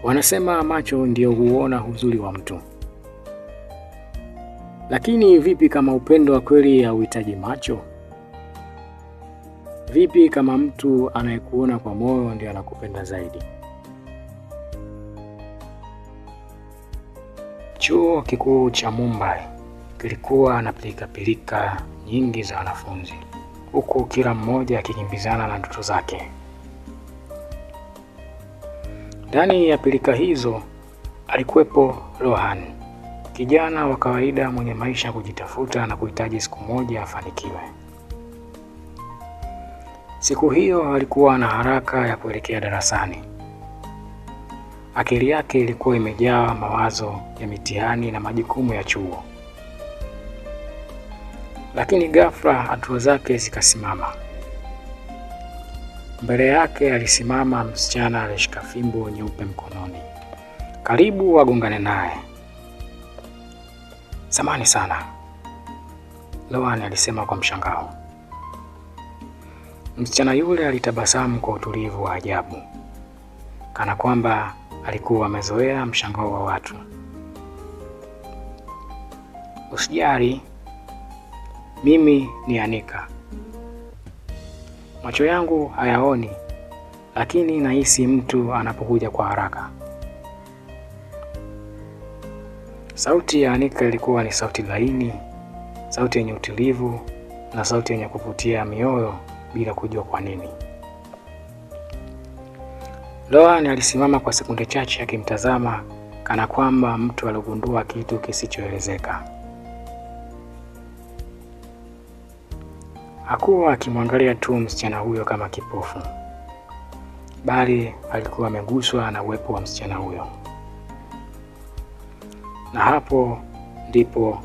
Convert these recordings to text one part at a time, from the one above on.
Wanasema macho ndio huona uzuri wa mtu. Lakini vipi kama upendo wa kweli hauhitaji macho? Vipi kama mtu anayekuona kwa moyo ndio anakupenda zaidi? Chuo kikuu cha Mumbai kilikuwa na pilika nyingi za wanafunzi, huku kila mmoja akikimbizana na ndoto zake. Ndani ya pilika hizo alikuwepo Rohan, kijana wa kawaida mwenye maisha kujitafuta na kuhitaji siku moja afanikiwe. Siku hiyo alikuwa na haraka ya kuelekea darasani. Akili yake ilikuwa imejaa mawazo ya mitihani na majukumu ya chuo. Lakini ghafla hatua zake zikasimama. Mbele yake alisimama msichana aliyeshika fimbo nyeupe mkononi. Karibu wagongane naye. Samahani sana, Rohan alisema kwa mshangao. Msichana yule alitabasamu kwa utulivu wa ajabu, kana kwamba alikuwa amezoea mshangao wa watu. Usijali, mimi ni Anika. Macho yangu hayaoni, lakini nahisi mtu anapokuja kwa haraka. Sauti ya Anika ilikuwa ni sauti laini, sauti yenye utulivu na sauti yenye kuvutia mioyo bila kujua kwa nini. Rohan alisimama kwa sekunde chache akimtazama kana kwamba mtu aligundua kitu kisichoelezeka. Hakuwa akimwangalia tu msichana huyo kama kipofu, bali alikuwa ameguswa na uwepo wa msichana huyo. Na hapo ndipo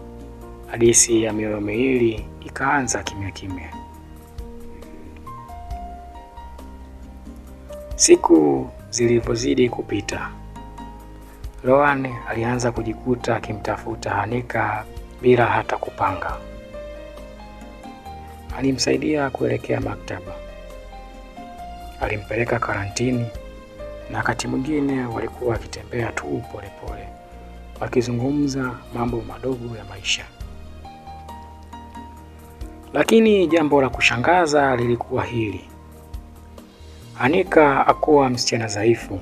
hadithi ya mioyo miwili ikaanza kimya kimya. Siku zilivyozidi kupita, Rohan alianza kujikuta akimtafuta Anika bila hata kupanga. Alimsaidia kuelekea maktaba, alimpeleka karantini, na wakati mwingine walikuwa wakitembea tu polepole, wakizungumza mambo madogo ya maisha. Lakini jambo la kushangaza lilikuwa hili. Anika hakuwa msichana dhaifu.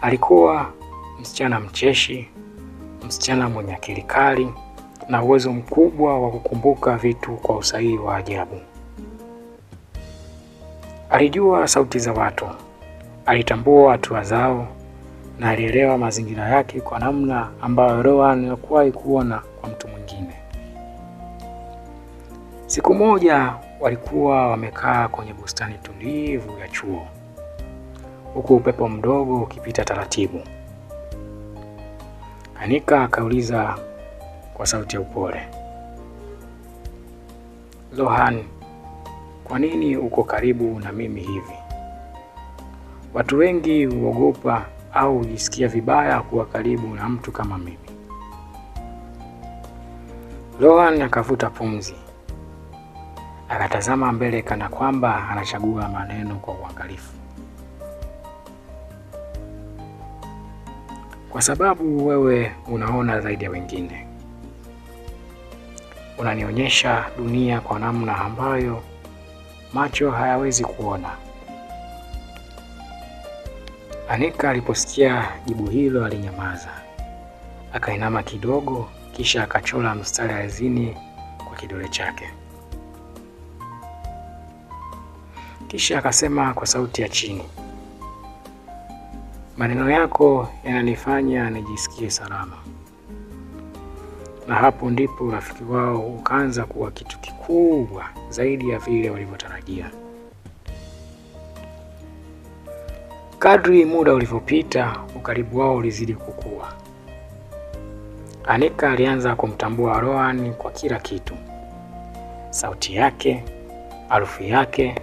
Alikuwa msichana mcheshi, msichana mwenye akili kali na uwezo mkubwa wa kukumbuka vitu kwa usahihi wa ajabu. Alijua sauti za watu, alitambua hatua zao na alielewa mazingira yake kwa namna ambayo Rohan hakuwahi kuona kwa mtu mwingine. Siku moja walikuwa wamekaa kwenye bustani tulivu ya chuo, huku upepo mdogo ukipita taratibu. Anika akauliza kwa sauti ya upole, Rohan, kwa nini uko karibu na mimi hivi? Watu wengi huogopa au hujisikia vibaya kuwa karibu na mtu kama mimi. Rohan akavuta pumzi, akatazama mbele kana kwamba anachagua maneno kwa uangalifu. Kwa sababu wewe unaona zaidi ya wengine. Unanionyesha dunia kwa namna ambayo macho hayawezi kuona. Anika aliposikia jibu hilo alinyamaza. Akainama kidogo, kisha akachora mstari ardhini kwa kidole chake. Kisha akasema kwa sauti ya chini, maneno yako yananifanya nijisikie salama. Na hapo ndipo urafiki wao ukaanza kuwa kitu kikubwa zaidi ya vile walivyotarajia. Kadri muda ulivyopita, ukaribu wao ulizidi kukua. Anika alianza kumtambua Rohan kwa kila kitu. Sauti yake, harufu yake,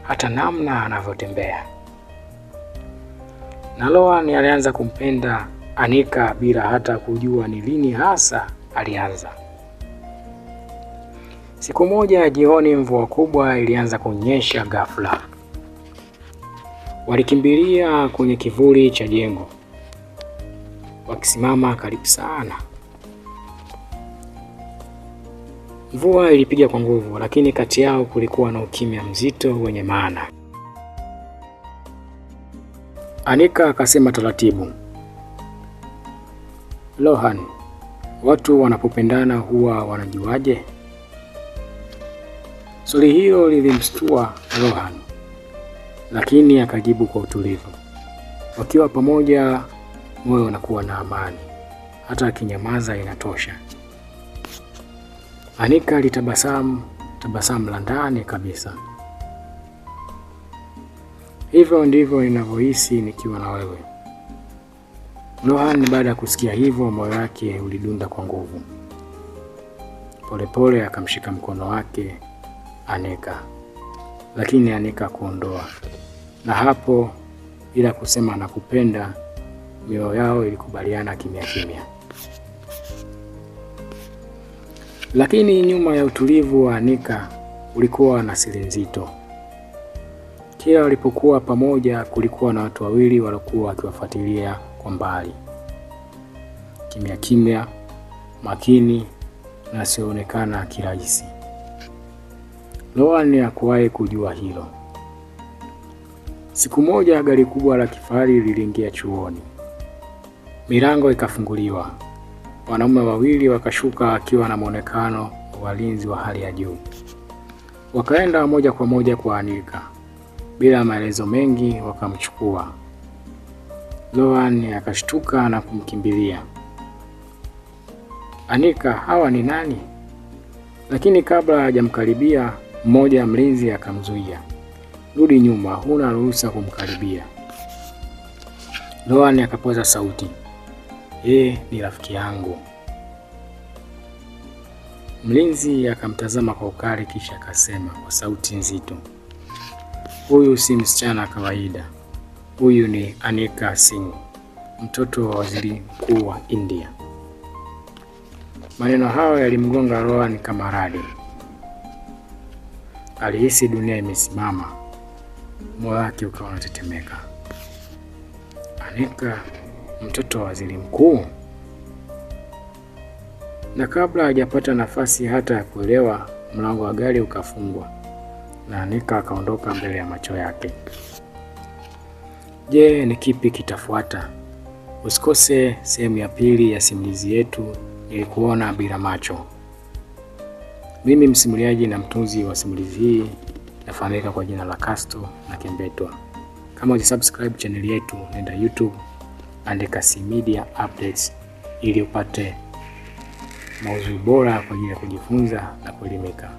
hata namna anavyotembea. Na Rohan alianza kumpenda Anika bila hata kujua ni lini hasa alianza. Siku moja jioni, mvua kubwa ilianza kunyesha ghafla. Walikimbilia kwenye kivuli cha jengo, wakisimama karibu sana. Mvua ilipiga kwa nguvu, lakini kati yao kulikuwa na ukimya mzito wenye maana. Anika akasema taratibu, Rohan, watu wanapopendana huwa wanajuaje? Swali hilo lilimshtua Rohan, lakini akajibu kwa utulivu, wakiwa pamoja moyo unakuwa na amani, hata akinyamaza inatosha. Anika alitabasamu, tabasamu la ndani kabisa. Hivyo ndivyo ninavyohisi nikiwa na wewe. Rohan baada ya kusikia hivyo, moyo wake ulidunda kwa nguvu. Polepole akamshika mkono wake Anika, lakini Anika kuondoa. Na hapo bila kusema nakupenda, mioyo yao ilikubaliana kimya kimya. Lakini nyuma ya utulivu wa Anika ulikuwa na siri nzito. Kila walipokuwa pamoja kulikuwa na watu wawili waliokuwa wakiwafuatilia kwa mbali. Kimya kimya, makini na asionekana kirahisi. Rohan hakuwahi kujua hilo. Siku moja gari kubwa la kifahari liliingia chuoni. Milango ikafunguliwa. Wanaume wawili wakashuka wakiwa na muonekano wa walinzi wa hali ya juu. Wakaenda moja kwa moja kwa Anika. Bila maelezo mengi wakamchukua. Rohan akashtuka na kumkimbilia. Anika, hawa ni nani? Lakini kabla hajamkaribia, mmoja mlinzi akamzuia. Rudi nyuma, huna ruhusa kumkaribia. Rohan akapaza sauti, ni rafiki yangu. Mlinzi akamtazama kwa ukali kisha akasema kwa sauti nzito, huyu si msichana kawaida. Huyu ni Anika Singh, mtoto wa waziri mkuu wa India. Maneno hayo yalimgonga Rohan kama radi. Alihisi dunia imesimama. Moyo wake ukawa unatetemeka. Anika, mtoto wa waziri mkuu? Na kabla hajapata nafasi hata ya kuelewa, mlango wa gari ukafungwa na Anika akaondoka mbele ya macho yake. Je, ni kipi kitafuata? Usikose sehemu ya pili ya simulizi yetu Nilikuona Bila Macho. Mimi msimuliaji na mtunzi wa simulizi hii nafahamika kwa jina la Casto na Kembetwa. Kama hujasubscribe channel yetu, nenda YouTube, andika C Media Updates ili upate maudhui bora kwa ajili ya kujifunza na kuelimika.